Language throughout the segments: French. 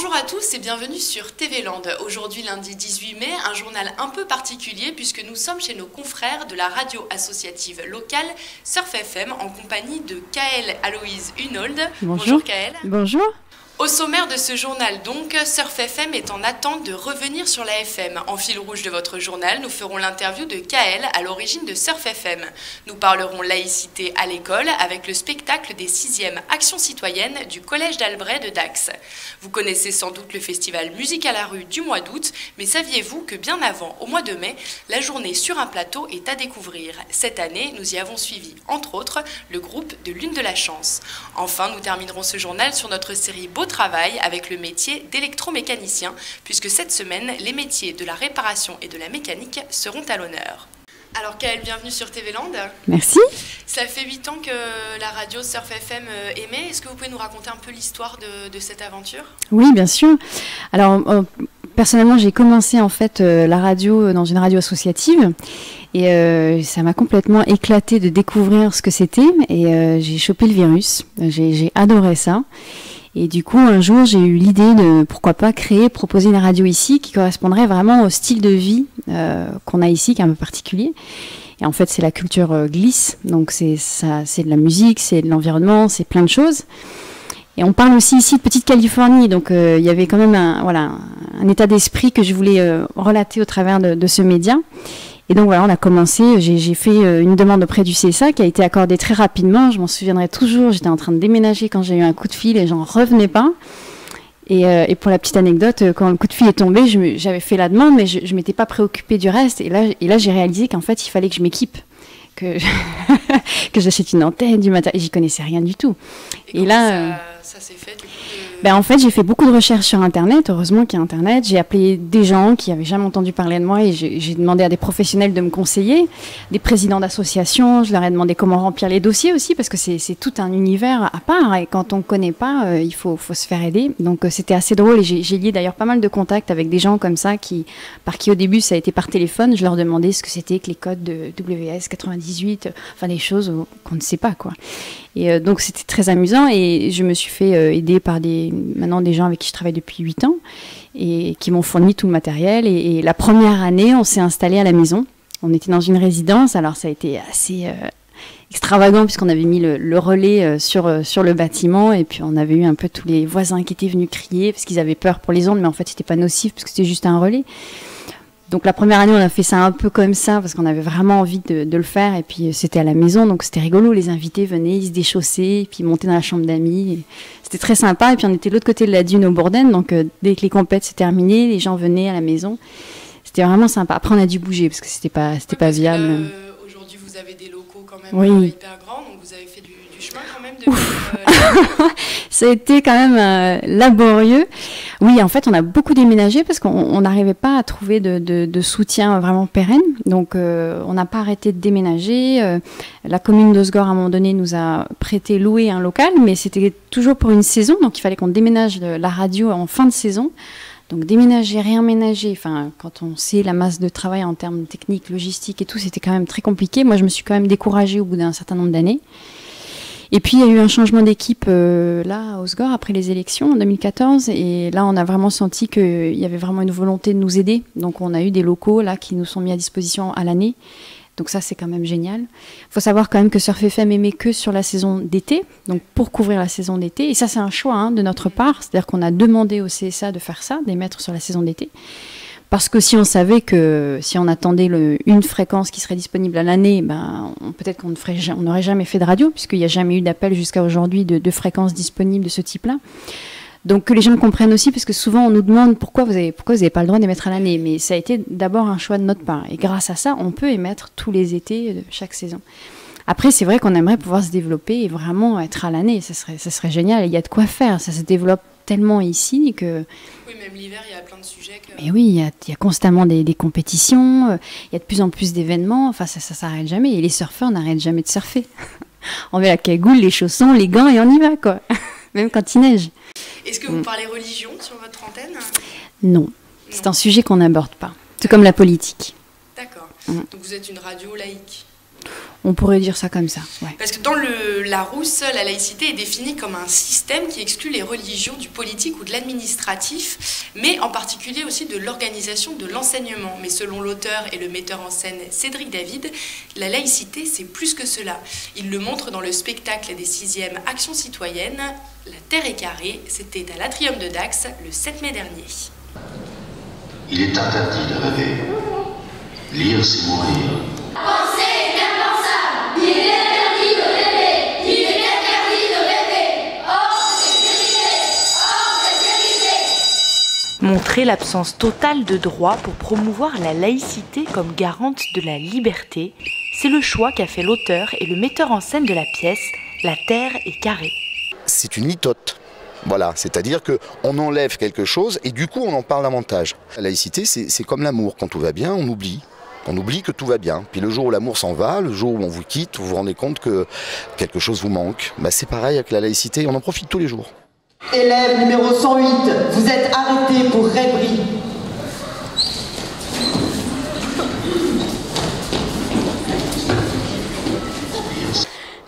Bonjour à tous et bienvenue sur TV Land. Aujourd'hui, lundi 18 mai, un journal un peu particulier puisque nous sommes chez nos confrères de la radio associative locale Surf FM en compagnie de Kaëlle Aloïse Hunold. Bonjour Kaëlle. Bonjour. Au sommaire de ce journal donc, Surf FM est en attente de revenir sur la FM. En fil rouge de votre journal, nous ferons l'interview de Kaëlle à l'origine de Surf FM. Nous parlerons laïcité à l'école avec le spectacle des 6e Actions citoyennes du Collège d'Albret de Dax. Vous connaissez sans doute le festival Musique à la rue du mois d'août, mais saviez-vous que bien avant, au mois de mai, la journée sur un plateau est à découvrir. Cette année, nous y avons suivi, entre autres, le groupe de Lune de la Chance. Enfin, nous terminerons ce journal sur notre série Beau Travail avec le métier d'électromécanicien, puisque cette semaine, les métiers de la réparation et de la mécanique seront à l'honneur. Alors Kaëlle, bienvenue sur TV Land. Merci. Ça fait 8 ans que la radio Surf FM émet. Est-ce que vous pouvez nous raconter un peu l'histoire de cette aventure? Oui, bien sûr. Alors, personnellement, j'ai commencé en fait la radio dans une radio associative. Et ça m'a complètement éclaté de découvrir ce que c'était. Et j'ai chopé le virus. J'ai adoré ça. Et du coup, un jour, j'ai eu l'idée de, pourquoi pas, proposer une radio ici qui correspondrait vraiment au style de vie qu'on a ici, qui est un peu particulier. Et en fait, c'est la culture glisse. Donc, c'est de la musique, c'est de l'environnement, c'est plein de choses. Et on parle aussi ici de Petite Californie. Donc, il y avait quand même un état d'esprit que je voulais relater au travers de ce média. Et donc voilà, on a commencé, j'ai fait une demande auprès du CSA qui a été accordée très rapidement, je m'en souviendrai toujours, j'étais en train de déménager quand j'ai eu un coup de fil et j'en revenais pas. Et pour la petite anecdote, quand le coup de fil est tombé, j'avais fait la demande mais je ne m'étais pas préoccupée du reste. Et là j'ai réalisé qu'en fait il fallait que je m'équipe, que j'achète une antenne, du matériel, j'y connaissais rien du tout. Et là, ça s'est fait du coup en fait, j'ai fait beaucoup de recherches sur Internet. Heureusement qu'il y a Internet. J'ai appelé des gens qui n'avaient jamais entendu parler de moi et j'ai demandé à des professionnels de me conseiller, des présidents d'associations. Je leur ai demandé comment remplir les dossiers aussi parce que c'est tout un univers à part et quand on ne connaît pas, il faut se faire aider. Donc, c'était assez drôle et j'ai lié d'ailleurs pas mal de contacts avec des gens comme ça par qui au début ça a été par téléphone. Je leur demandais ce que c'était que les codes de WS 98, enfin des choses qu'on ne sait pas quoi. Et donc c'était très amusant et je me suis fait aider par maintenant des gens avec qui je travaille depuis 8 ans et qui m'ont fourni tout le matériel. Et la première année, on s'est installé à la maison. On était dans une résidence, alors ça a été assez extravagant puisqu'on avait mis le relais sur le bâtiment et puis on avait eu un peu tous les voisins qui étaient venus crier parce qu'ils avaient peur pour les ondes, mais en fait c'était pas nocif parce que c'était juste un relais. Donc la première année, on a fait ça un peu comme ça parce qu'on avait vraiment envie de le faire et puis c'était à la maison, donc c'était rigolo. Les invités venaient, ils se déchaussaient et puis ils montaient dans la chambre d'amis. C'était très sympa et puis on était de l'autre côté de la dune au Bourdaine, donc dès que les compètes s'étaient terminées, les gens venaient à la maison. C'était vraiment sympa. Après, on a dû bouger parce que c'était pas viable. Aujourd'hui, vous avez des locaux quand même hyper grands, donc vous avez fait du chemin quand même depuis Ça a été quand même laborieux. Oui, en fait, on a beaucoup déménagé parce qu'on n'arrivait pas à trouver de soutien vraiment pérenne. Donc, on n'a pas arrêté de déménager. La commune d'Osgore, à un moment donné, nous a loué un local, mais c'était toujours pour une saison. Donc, il fallait qu'on déménage la radio en fin de saison. Donc, déménager, réemménager, enfin, quand on sait la masse de travail en termes techniques, logistiques et tout, c'était quand même très compliqué. Moi, je me suis quand même découragée au bout d'un certain nombre d'années. Et puis, il y a eu un changement d'équipe là, à Osgore, après les élections en 2014. Et là, on a vraiment senti qu'il y avait vraiment une volonté de nous aider. Donc, on a eu des locaux là qui nous sont mis à disposition à l'année. Donc ça, c'est quand même génial. Il faut savoir quand même que Surf FM émet que sur la saison d'été, donc pour couvrir la saison d'été. Et ça, c'est un choix de notre part. C'est-à-dire qu'on a demandé au CSA de faire ça, d'émettre sur la saison d'été. Parce que si on savait que si on attendait une fréquence qui serait disponible à l'année, peut-être qu'on n'aurait jamais fait de radio, puisqu'il n'y a jamais eu d'appel jusqu'à aujourd'hui de fréquences disponibles de ce type-là. Donc que les gens comprennent aussi, parce que souvent on nous demande pourquoi vous avez pas le droit d'émettre à l'année. Mais ça a été d'abord un choix de notre part. Et grâce à ça, on peut émettre tous les étés de chaque saison. Après, c'est vrai qu'on aimerait pouvoir se développer et vraiment être à l'année. Ça serait génial. Il y a de quoi faire. Ça se développe tellement ici que... Oui, même l'hiver, il y a plein de sujets que... Mais oui, il y a constamment des compétitions, il y a de plus en plus d'événements, enfin ça s'arrête jamais. Et les surfeurs n'arrêtent jamais de surfer. On met la cagoule, les chaussons, les gants et on y va, quoi. Même quand il neige. Est-ce que vous parlez religion sur votre antenne? Non, c'est un sujet qu'on n'aborde pas. C'est comme la politique. D'accord. Donc vous êtes une radio laïque? On pourrait dire ça comme ça. Ouais. Parce que dans le Larousse, la laïcité est définie comme un système qui exclut les religions du politique ou de l'administratif, mais en particulier aussi de l'organisation de l'enseignement. Mais selon l'auteur et le metteur en scène Cédric David, la laïcité, c'est plus que cela. Il le montre dans le spectacle des 6e Actions citoyennes. La Terre est carrée, c'était à l'Atrium de Dax le 7 mai dernier. Il est interdit de rêver. Lire, c'est mourir. Penser est impensable. Il est interdit de rêver. Il est interdit de rêver. Hors des vérités. Hors des vérités. Montrer l'absence totale de droit pour promouvoir la laïcité comme garante de la liberté, c'est le choix qu'a fait l'auteur et le metteur en scène de la pièce La Terre est carrée. C'est une litote. Voilà, c'est-à-dire qu'on enlève quelque chose et du coup on en parle davantage. La laïcité, c'est comme l'amour. Quand tout va bien, on oublie. On oublie que tout va bien. Puis le jour où l'amour s'en va, le jour où on vous quitte, vous vous rendez compte que quelque chose vous manque. Bah, c'est pareil avec la laïcité, on en profite tous les jours. Élève numéro 108, vous êtes arrêté pour rêverie.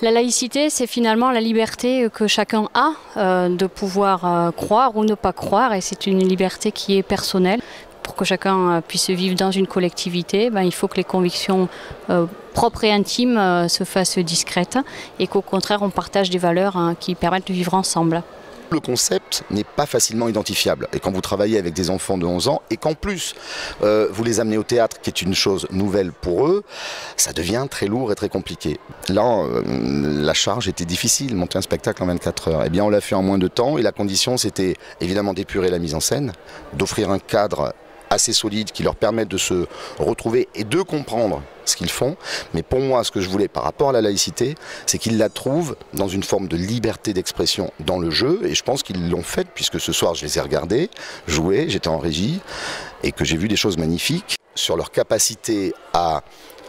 La laïcité, c'est finalement la liberté que chacun a de pouvoir croire ou ne pas croire, et c'est une liberté qui est personnelle. Pour que chacun puisse vivre dans une collectivité, il faut que les convictions propres et intimes se fassent discrètes et qu'au contraire on partage des valeurs qui permettent de vivre ensemble. Le concept n'est pas facilement identifiable. Et quand vous travaillez avec des enfants de 11 ans et qu'en plus vous les amenez au théâtre, qui est une chose nouvelle pour eux, ça devient très lourd et très compliqué. Là, la charge était difficile, monter un spectacle en 24 heures. Eh bien, on l'a fait en moins de temps et la condition, c'était évidemment d'épurer la mise en scène, d'offrir un cadre assez solide qui leur permette de se retrouver et de comprendre ce qu'ils font. Mais pour moi, ce que je voulais par rapport à la laïcité, c'est qu'ils la trouvent dans une forme de liberté d'expression dans le jeu. Et je pense qu'ils l'ont fait, puisque ce soir, je les ai regardés, jouer, j'étais en régie, et que j'ai vu des choses magnifiques sur leur capacité à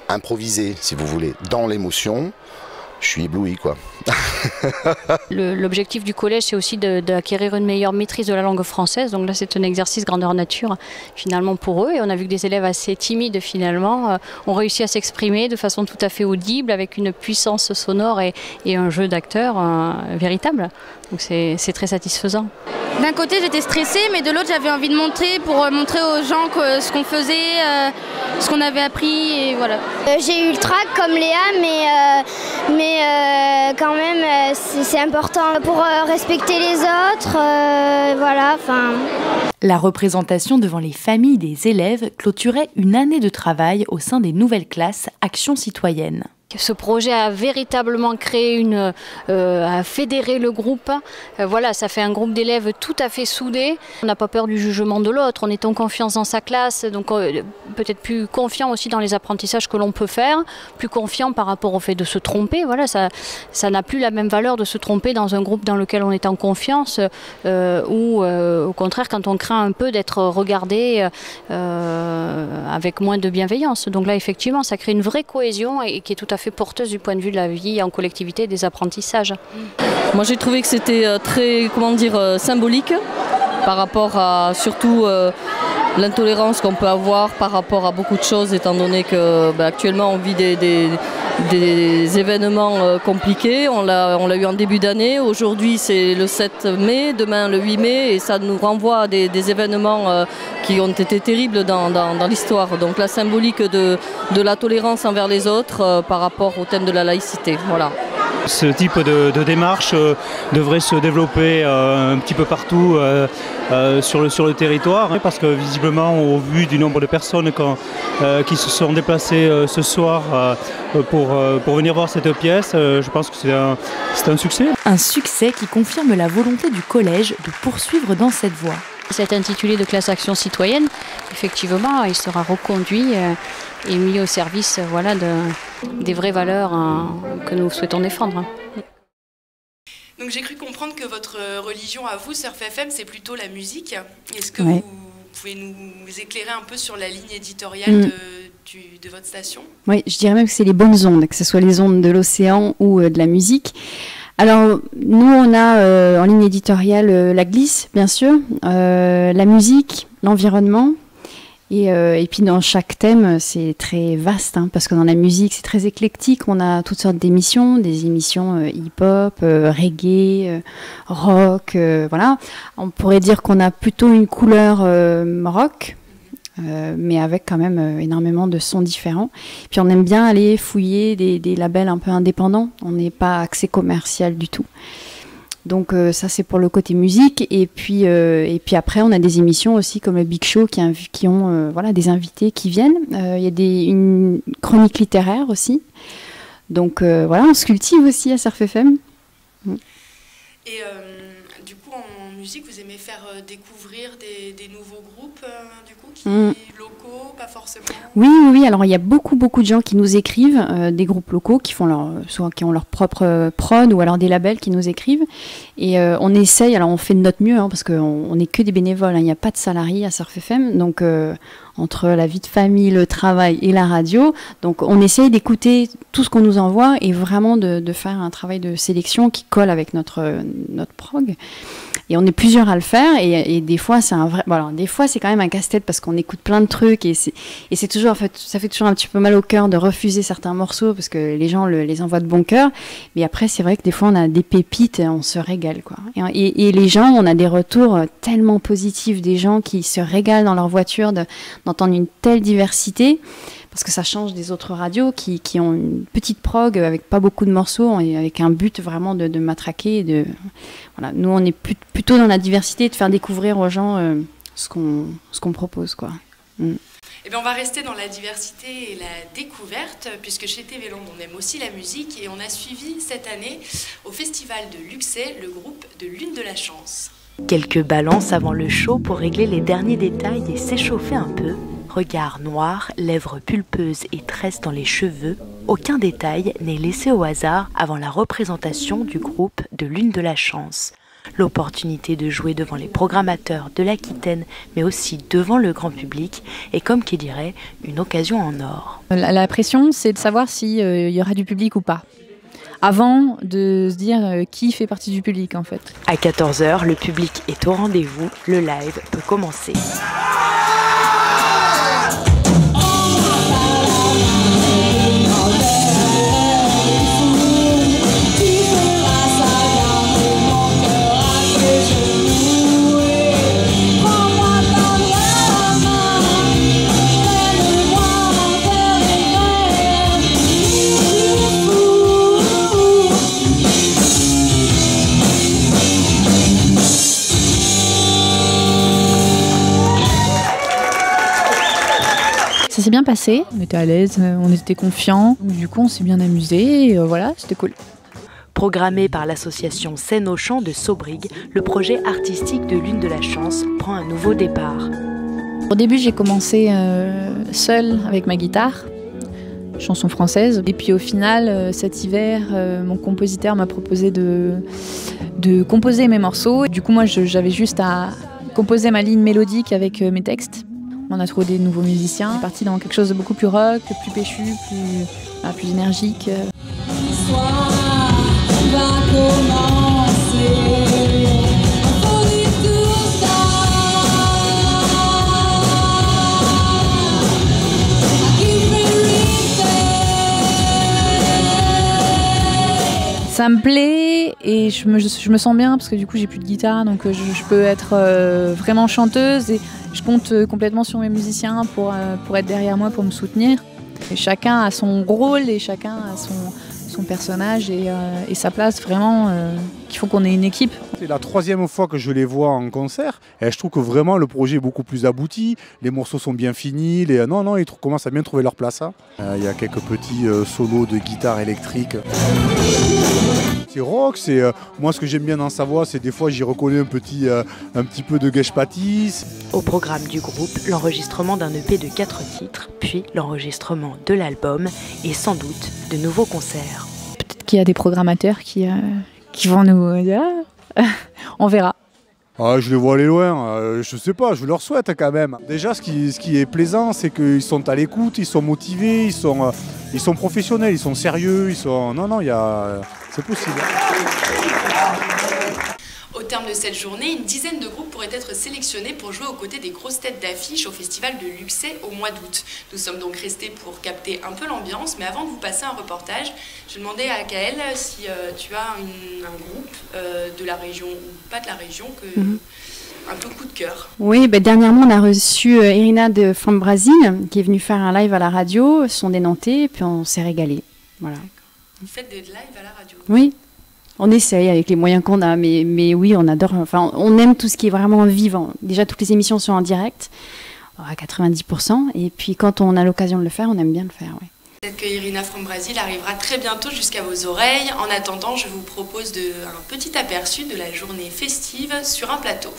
improviser, si vous voulez, dans l'émotion. Je suis ébloui, quoi. L'objectif du collège, c'est aussi d'acquérir une meilleure maîtrise de la langue française. Donc là, c'est un exercice grandeur nature, finalement, pour eux. Et on a vu que des élèves assez timides, finalement, ont réussi à s'exprimer de façon tout à fait audible, avec une puissance sonore et un jeu d'acteurs véritable. Donc c'est très satisfaisant. D'un côté, j'étais stressée, mais de l'autre, j'avais envie de montrer pour montrer aux gens ce qu'on faisait, ce qu'on avait appris, et voilà. J'ai eu le trac comme Léa, mais quand même, c'est important pour respecter les autres, voilà. La représentation devant les familles des élèves clôturait une année de travail au sein des nouvelles classes Actions citoyennes. Ce projet a véritablement créé a fédéré le groupe. Voilà, ça fait un groupe d'élèves tout à fait soudés. On n'a pas peur du jugement de l'autre, on est en confiance dans sa classe, donc peut-être plus confiant aussi dans les apprentissages que l'on peut faire, plus confiant par rapport au fait de se tromper. Voilà, ça n'a plus la même valeur de se tromper dans un groupe dans lequel on est en confiance ou au contraire quand on craint un peu d'être regardé avec moins de bienveillance. Donc là, effectivement, ça crée une vraie cohésion et qui est tout à fait porteuse du point de vue de la vie en collectivité et des apprentissages. Moi j'ai trouvé que c'était très symbolique par rapport à surtout l'intolérance qu'on peut avoir par rapport à beaucoup de choses, étant donné que actuellement on vit des événements compliqués. On l'a eu en début d'année, aujourd'hui c'est le 7 mai, demain le 8 mai, et ça nous renvoie à des événements qui ont été terribles dans l'histoire. Donc la symbolique de la tolérance envers les autres par rapport au thème de la laïcité. Voilà. Ce type de démarche devrait se développer un petit peu partout sur le territoire, parce que visiblement, au vu du nombre de personnes qui se sont déplacées ce soir pour venir voir cette pièce, je pense que c'est un succès. Un succès qui confirme la volonté du collège de poursuivre dans cette voie. Cet intitulé de classe Action citoyenne, effectivement, il sera reconduit et mis au service des vraies valeurs que nous souhaitons défendre. Donc j'ai cru comprendre que votre religion à vous, Surf FM, c'est plutôt la musique. Est-ce que vous pouvez nous éclairer un peu sur la ligne éditoriale de votre station? Oui, je dirais même que c'est les bonnes ondes, que ce soit les ondes de l'océan ou de la musique. Alors, nous, on a en ligne éditoriale la glisse, bien sûr, la musique, l'environnement Et puis dans chaque thème, c'est très vaste, hein, parce que dans la musique, c'est très éclectique. On a toutes sortes d'émissions, des émissions hip-hop, reggae, rock, voilà. On pourrait dire qu'on a plutôt une couleur rock, mais avec quand même énormément de sons différents. Puis on aime bien aller fouiller des labels un peu indépendants. On n'est pas axé commercial du tout. Donc ça c'est pour le côté musique, et puis après on a des émissions aussi comme le Big Show qui ont voilà, des invités qui viennent. Il y a une chronique littéraire aussi. Donc voilà, on se cultive aussi à Surf FM. Et du coup en musique vous aimez faire découvrir des nouveaux groupes du coup locaux, pas forcément. Oui, alors il y a beaucoup de gens qui nous écrivent, des groupes locaux qui font soit qui ont leur propre prod ou alors des labels qui nous écrivent, et on essaye, alors on fait de notre mieux, hein, parce qu'on n'est que des bénévoles, hein, il n'y a pas de salariés à Surf FM, donc entre la vie de famille, le travail et la radio, donc on essaye d'écouter tout ce qu'on nous envoie et vraiment de faire un travail de sélection qui colle avec notre prog. Et on est plusieurs à le faire, et des fois c'est un vrai. Bon, alors, des fois c'est quand même un casse-tête parce qu'on écoute plein de trucs, et c'est toujours, en fait, ça fait toujours un petit peu mal au cœur de refuser certains morceaux parce que les gens les envoient de bon cœur. Mais après c'est vrai que des fois on a des pépites, et on se régale, quoi. Et les gens, on a des retours tellement positifs, des gens qui se régalent dans leur voiture d'entendre une telle diversité. Parce que ça change des autres radios qui ont une petite prog avec pas beaucoup de morceaux et avec un but vraiment de matraquer. Voilà. Nous, on est plutôt dans la diversité, de faire découvrir aux gens ce qu'on propose, quoi. Eh bien, on va rester dans la diversité et la découverte, puisque chez TV Land, on aime aussi la musique, et on a suivi cette année au festival de Luxay le groupe de Lune de la Chance. Quelques balances avant le show pour régler les derniers détails et s'échauffer un peu. Regard noir, lèvres pulpeuses et tresses dans les cheveux, aucun détail n'est laissé au hasard avant la représentation du groupe de Lune de la Chance. L'opportunité de jouer devant les programmateurs de l'Aquitaine, mais aussi devant le grand public, est comme qui dirait une occasion en or. La pression, c'est de savoir s'il y aura du public ou pas, avant de se dire qui fait partie du public, en fait. À 14h, le public est au rendez-vous, le live peut commencer. Ça s'est bien passé, on était à l'aise, on était confiants, du coup on s'est bien amusé, et voilà, c'était cool. Programmé par l'association Scène au Champ de Sobrig, le projet artistique de Lune de la Chance prend un nouveau départ. Au début j'ai commencé seule avec ma guitare, chanson française, et puis au final cet hiver mon compositeur m'a proposé de composer mes morceaux. Du coup moi j'avais juste à composer ma ligne mélodique avec mes textes. On a trouvé des nouveaux musiciens, on est parti dans quelque chose de beaucoup plus rock, plus péchu, plus énergique. L'histoire va commencer. On dit tout ça. Ça me plaît et je me sens bien parce que du coup j'ai plus de guitare, donc je peux être vraiment chanteuse, et je compte complètement sur mes musiciens pour être derrière moi, pour me soutenir. Et chacun a son rôle et chacun a son personnage et sa place, vraiment qu'il faut qu'on ait une équipe. C'est la 3e fois que je les vois en concert et je trouve que vraiment le projet est beaucoup plus abouti, les morceaux sont bien finis, ils commencent à bien trouver leur place. Hein. Il y a quelques petits solos de guitare électrique. C'est rock, moi ce que j'aime bien dans sa voix, c'est des fois j'y reconnais un petit peu de Geshpatis. Au programme du groupe, l'enregistrement d'un EP de 4 titres, puis l'enregistrement de l'album et sans doute de nouveaux concerts. Peut-être qu'il y a des programmateurs qui vont nous dire, on verra. Ah, je les vois aller loin, je sais pas, je leur souhaite quand même. Déjà ce qui est plaisant, c'est qu'ils sont à l'écoute, ils sont motivés, ils sont professionnels, ils sont sérieux, c'est possible. Au terme de cette journée, une dizaine de groupes pourraient être sélectionnés pour jouer aux côtés des grosses têtes d'affiche au festival de Luxay au mois d'août. Nous sommes donc restés pour capter un peu l'ambiance, mais avant de vous passer un reportage, je demandais à Kael si tu as un groupe de la région ou pas de la région un peu coup de cœur. Oui, dernièrement on a reçu Irina de From Brazil qui est venue faire un live à la radio, son des Nantais, et puis on s'est régalé. Voilà. Vous faites des lives à la radio? Oui. On essaye avec les moyens qu'on a, mais oui, on adore, enfin, on aime tout ce qui est vraiment vivant. Déjà, toutes les émissions sont en direct, à 90%, et puis quand on a l'occasion de le faire, on aime bien le faire, oui. Peut-être que Irina from Brazil arrivera très bientôt jusqu'à vos oreilles. En attendant, je vous propose un petit aperçu de la journée festive sur un plateau.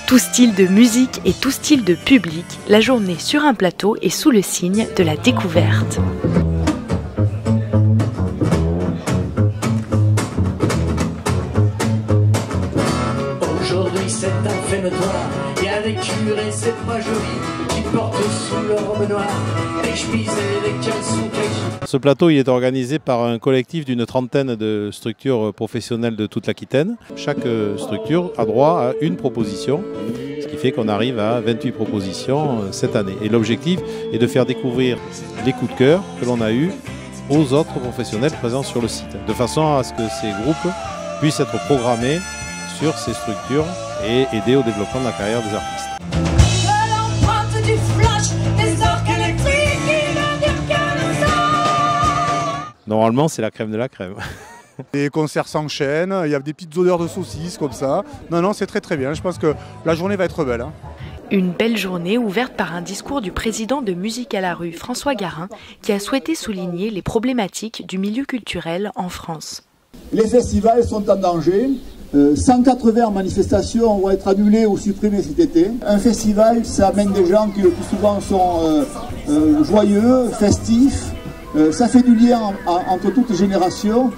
Tout style de musique et tout style de public, la journée sur un plateau est sous le signe de la découverte. Aujourd'hui c'est un fait notoire, il y a des curés, c'est pas joli, qui portent sous leur robe noire des chemises et des caleçons kaki. Ce plateau il est organisé par un collectif d'une trentaine de structures professionnelles de toute l'Aquitaine. Chaque structure a droit à une proposition, ce qui fait qu'on arrive à 28 propositions cette année. Et l'objectif est de faire découvrir les coups de cœur que l'on a eus aux autres professionnels présents sur le site, de façon à ce que ces groupes puissent être programmés sur ces structures et aider au développement de la carrière des artistes. Normalement, c'est la crème de la crème. Les concerts s'enchaînent, il y a des petites odeurs de saucisses comme ça. Non, c'est très bien. Je pense que la journée va être belle. Une belle journée ouverte par un discours du président de Musique à la rue, François Garin, qui a souhaité souligner les problématiques du milieu culturel en France. Les festivals sont en danger. 180 manifestations vont être annulées ou supprimées cet été. Un festival, ça amène des gens qui le plus souvent sont joyeux, festifs. Ça fait du lien entre toutes les générations.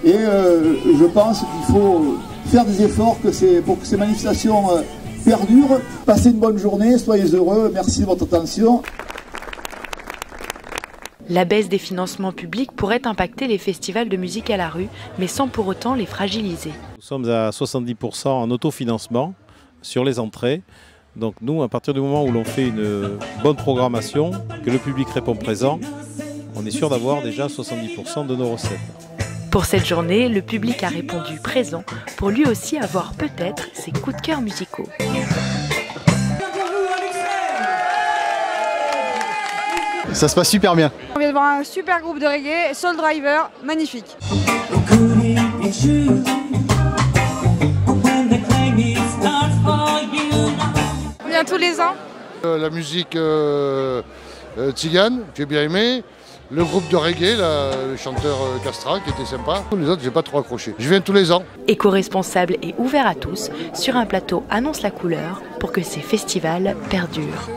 Et je pense qu'il faut faire des efforts pour que ces manifestations perdurent. Passez une bonne journée, soyez heureux, merci de votre attention. La baisse des financements publics pourrait impacter les festivals de musique à la rue, mais sans pour autant les fragiliser. Nous sommes à 70% en autofinancement sur les entrées. Donc nous, à partir du moment où l'on fait une bonne programmation, que le public répond présent, on est sûr d'avoir déjà 70% de nos recettes. Pour cette journée, le public a répondu présent pour lui aussi avoir peut-être ses coups de cœur musicaux. Ça se passe super bien. On vient de voir un super groupe de reggae, Soul Driver, magnifique. On vient tous les ans. La musique tzigane, j'ai bien aimé. Le groupe de reggae, le chanteur Castra, qui était sympa. Les autres, j'ai pas trop accroché. Je viens tous les ans. Éco-responsable et ouvert à tous, sur un plateau annonce la couleur pour que ces festivals perdurent.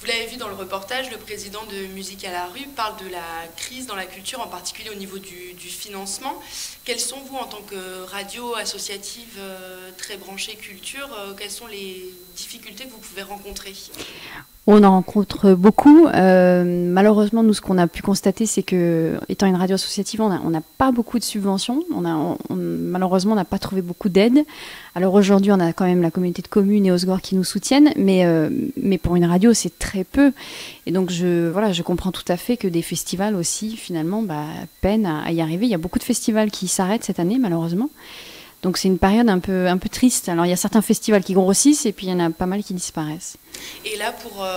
Vous l'avez vu dans le reportage, le président de Musique à la rue parle de la crise dans la culture, en particulier au niveau du financement. Quelles sont, vous, en tant que radio associative très branchée culture, quelles sont les difficultés que vous pouvez rencontrer ? On en rencontre beaucoup. Malheureusement, nous, ce qu'on a pu constater, c'est que, étant une radio associative, on n'a pas beaucoup de subventions. Malheureusement, on n'a pas trouvé beaucoup d'aide. Alors aujourd'hui, on a quand même la communauté de communes et Osgore qui nous soutiennent, mais pour une radio, c'est très peu. Et donc, je comprends tout à fait que des festivals aussi, finalement, peinent à y arriver. Il y a beaucoup de festivals qui s'arrêtent cette année, malheureusement. Donc c'est une période un peu triste. Alors il y a certains festivals qui grossissent et puis il y en a pas mal qui disparaissent. Et là, pour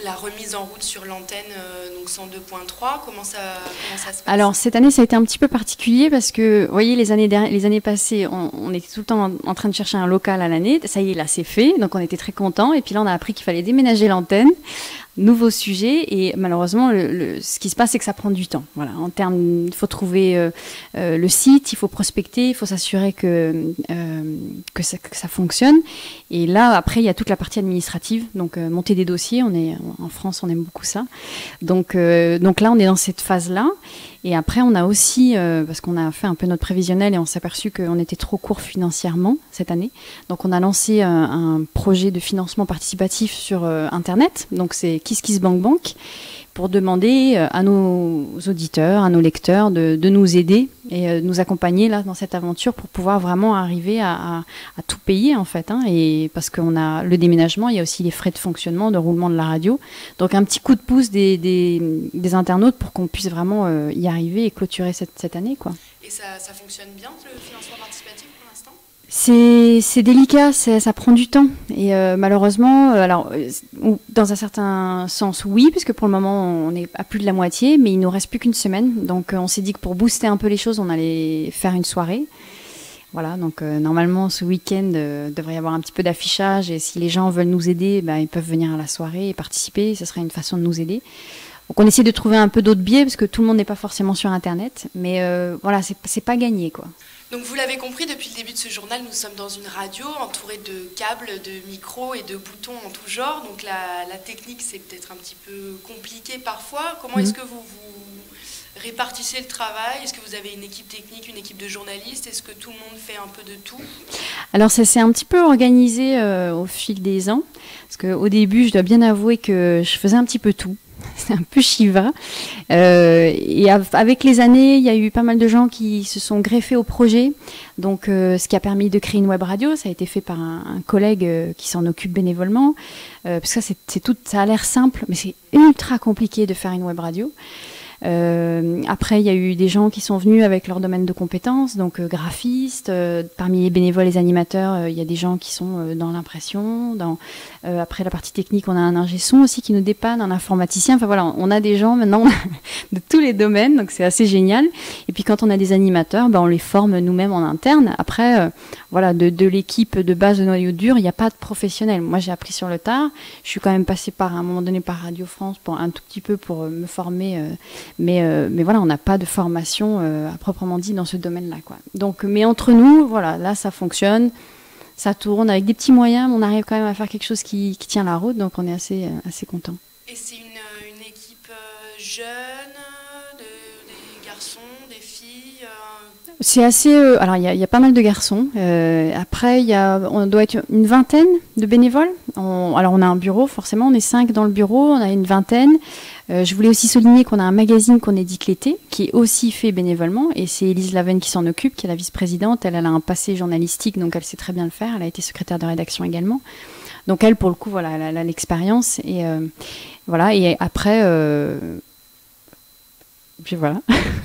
la remise en route sur l'antenne, donc 102.3, comment ça se passe ? Alors cette année, ça a été un petit peu particulier parce que, vous voyez, les années passées, on était tout le temps en train de chercher un local à l'année. Ça y est, là, c'est fait. Donc on était très contents. Et puis là, on a appris qu'il fallait déménager l'antenne. Nouveau sujet, et malheureusement ce qui se passe, c'est que ça prend du temps. Voilà, il faut trouver le site, il faut prospecter, il faut s'assurer que ça fonctionne. Et là, après, il y a toute la partie administrative, donc monter des dossiers. En France, on aime beaucoup ça. Donc là, on est dans cette phase-là. Et après, on a aussi, parce qu'on a fait un peu notre prévisionnel et on s'est aperçu qu'on était trop court financièrement cette année. Donc on a lancé un projet de financement participatif sur Internet. Donc c'est KissKissBankBank pour demander à nos auditeurs, à nos lecteurs de nous aider et nous accompagner là dans cette aventure pour pouvoir vraiment arriver à tout payer en fait. Hein, et parce qu'on a le déménagement, il y a aussi les frais de fonctionnement, de roulement de la radio. Donc un petit coup de pouce des internautes pour qu'on puisse vraiment y arriver et clôturer cette année, quoi. Et ça fonctionne bien le financement participatif pour l'instant ? C'est délicat, ça prend du temps. Et malheureusement, dans un certain sens, oui, puisque pour le moment, on est à plus de la moitié, mais il nous reste plus qu'une semaine. Donc on s'est dit que pour booster un peu les choses, on allait faire une soirée. Voilà, donc normalement, ce week-end, devrait y avoir un petit peu d'affichage. Et si les gens veulent nous aider, ils peuvent venir à la soirée et participer. Ce serait une façon de nous aider. Donc on essaie de trouver un peu d'autres biais, parce que tout le monde n'est pas forcément sur Internet. Mais voilà, c'est pas gagné, quoi. Donc vous l'avez compris, depuis le début de ce journal, nous sommes dans une radio entourée de câbles, de micros et de boutons en tout genre. Donc la technique, c'est peut-être un petit peu compliqué parfois. Comment est-ce que vous répartissez le travail? Est-ce que vous avez une équipe technique, une équipe de journalistes? Est-ce que tout le monde fait un peu de tout? Alors ça s'est un petit peu organisé au fil des ans. Parce qu'au début, je dois bien avouer que je faisais un petit peu tout. C'est un peu Shiva. Et avec les années, il y a eu pas mal de gens qui se sont greffés au projet. Donc, ce qui a permis de créer une web radio, ça a été fait par un collègue qui s'en occupe bénévolement. Parce que ça a l'air simple, mais c'est ultra compliqué de faire une web radio. Après, il y a eu des gens qui sont venus avec leur domaine de compétences, donc graphistes. Parmi les bénévoles et animateurs, il y a des gens qui sont dans l'impression. Après la partie technique, on a un ingé son aussi qui nous dépanne, un informaticien. Enfin voilà, on a des gens maintenant de tous les domaines, donc c'est assez génial. Et puis quand on a des animateurs, on les forme nous-mêmes en interne. Après, voilà, de l'équipe de base de noyau dur, il n'y a pas de professionnels. Moi, j'ai appris sur le tard. Je suis quand même passée à un moment donné par Radio France pour un tout petit peu pour me former. Mais voilà, on n'a pas de formation à proprement dit dans ce domaine-là, quoi. Donc, mais entre nous, voilà, là, ça fonctionne, ça tourne avec des petits moyens, mais on arrive quand même à faire quelque chose qui tient la route, donc on est assez content. Et c'est une équipe jeune, des garçons, des filles C'est assez... alors, il y a pas mal de garçons. Après, on doit être une vingtaine de bénévoles. Alors, on a un bureau, forcément. On est 5 dans le bureau. On a une vingtaine. Je voulais aussi souligner qu'on a un magazine qu'on édite l'été, qui est aussi fait bénévolement. Et c'est Élise Laven qui s'en occupe, qui est la vice-présidente. Elle a un passé journalistique, donc elle sait très bien le faire. Elle a été secrétaire de rédaction également. Donc, elle, pour le coup, voilà, elle a l'expérience. Et voilà. Et après... puis voilà.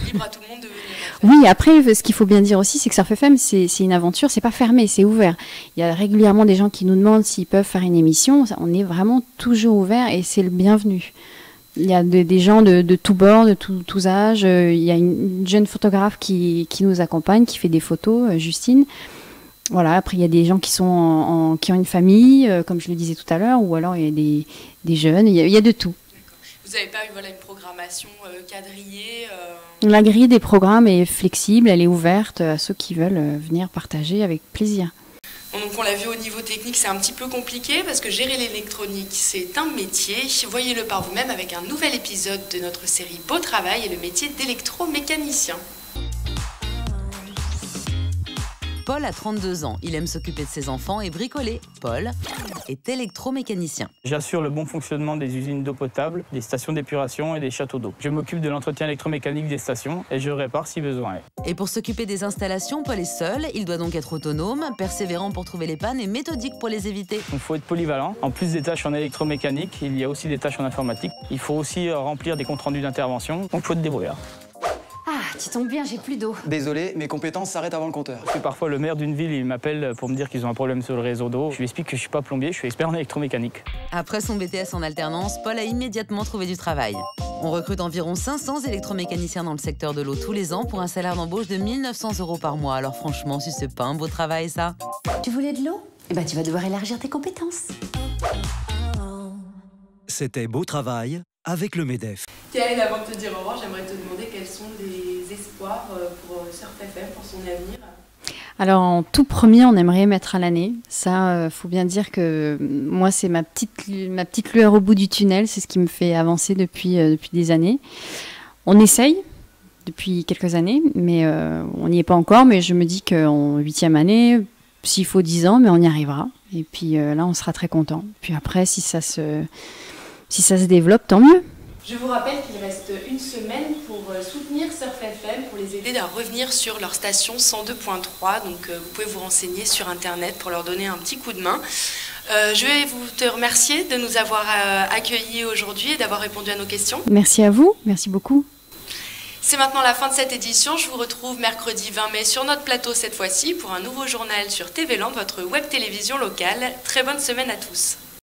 Libre à tout le monde de venir. Oui, après, ce qu'il faut bien dire aussi, c'est que Surf FM, c'est une aventure, c'est pas fermé, c'est ouvert. Il y a régulièrement des gens qui nous demandent s'ils peuvent faire une émission. On est vraiment toujours ouvert et c'est le bienvenu. Il y a des gens de tous bords, de tous âges. Il y a une jeune photographe qui nous accompagne, qui fait des photos, Justine. Voilà, après, il y a des gens qui sont qui ont une famille, comme je le disais tout à l'heure, ou alors il y a des jeunes, il y a de tout. Vous n'avez pas eu une programmation quadrillée La grille des programmes est flexible, elle est ouverte à ceux qui veulent venir partager avec plaisir. Donc on l'a vu au niveau technique, c'est un petit peu compliqué parce que gérer l'électronique, c'est un métier. Voyez-le par vous-même avec un nouvel épisode de notre série Beau Travail et le métier d'électromécanicien. Paul a 32 ans, il aime s'occuper de ses enfants et bricoler. Paul est électromécanicien. J'assure le bon fonctionnement des usines d'eau potable, des stations d'épuration et des châteaux d'eau. Je m'occupe de l'entretien électromécanique des stations et je répare si besoin est. Et pour s'occuper des installations, Paul est seul, il doit donc être autonome, persévérant pour trouver les pannes et méthodique pour les éviter. Il faut être polyvalent. En plus des tâches en électromécanique, il y a aussi des tâches en informatique. Il faut aussi remplir des comptes rendus d'intervention, donc il faut être débrouillard. Ah, tu tombes bien, j'ai plus d'eau. Désolé, mes compétences s'arrêtent avant le compteur. Parce que parfois, le maire d'une ville, il m'appelle pour me dire qu'ils ont un problème sur le réseau d'eau. Je lui explique que je suis pas plombier, je suis expert en électromécanique. Après son BTS en alternance, Paul a immédiatement trouvé du travail. On recrute environ 500 électromécaniciens dans le secteur de l'eau tous les ans pour un salaire d'embauche de 1 900 € par mois. Alors franchement, si c'est pas un beau travail, ça. Tu voulais de l'eau? Eh ben, tu vas devoir élargir tes compétences. C'était Beau Travail avec le MEDEF. Kaël, avant de te dire au revoir, j'aimerais te demander quels sont des espoirs pour Surf FM, pour son avenir. Alors, en tout premier, on aimerait mettre à l'année. Ça, faut bien dire que moi, c'est ma petite lueur au bout du tunnel. C'est ce qui me fait avancer depuis des années. On essaye depuis quelques années, mais on n'y est pas encore. Mais je me dis qu'en 8e année, s'il faut 10 ans, mais on y arrivera. Et puis là, on sera très content. Puis après, si ça se développe, tant mieux. Je vous rappelle qu'il reste une semaine pour soutenir Surf FM, pour les aider à revenir sur leur station 102.3. Donc vous pouvez vous renseigner sur Internet pour leur donner un petit coup de main. Je vais te remercier de nous avoir accueillis aujourd'hui et d'avoir répondu à nos questions. Merci à vous, merci beaucoup. C'est maintenant la fin de cette édition. Je vous retrouve mercredi 20 mai sur notre plateau cette fois-ci pour un nouveau journal sur TV Land, votre web télévision locale. Très bonne semaine à tous.